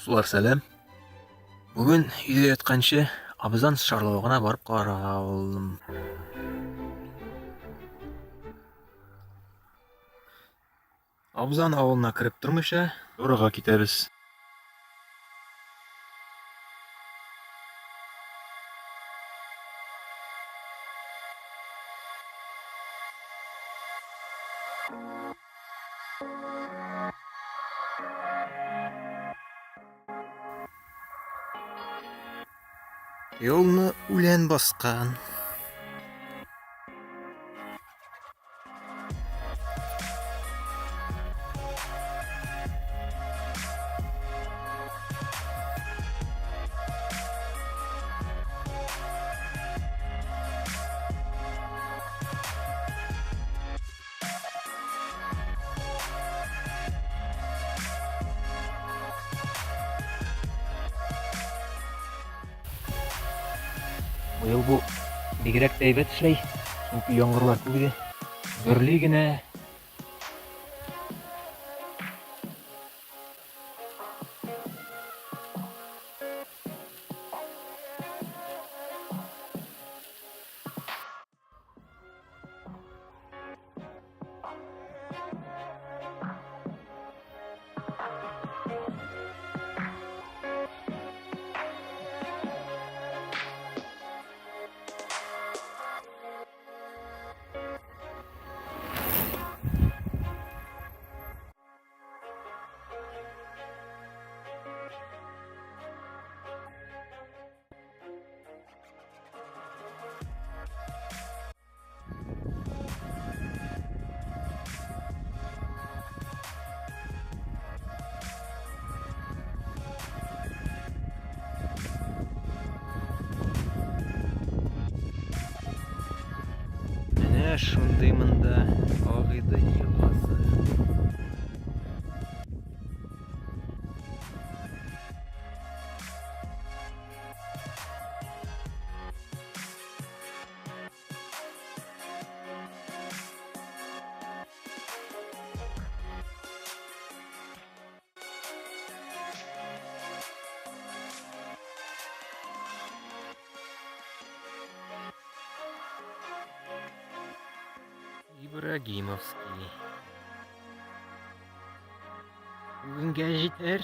Достар, сәлем. Бүгін үйде жатқанша абыздан шарлауығына барып қарап алдым. Абыздан ауылына кіріп тұрмыша, жораға кетеміз. Yolunu үлән басқан. Быйыл бу бигрәк тә әйбәт эшләй. Чөнки яңгырлар күп иде. Гөрли генә. Менә шундый монда Агыйдел елгасы. Ибрагимовский. Бүгенгә җитәр.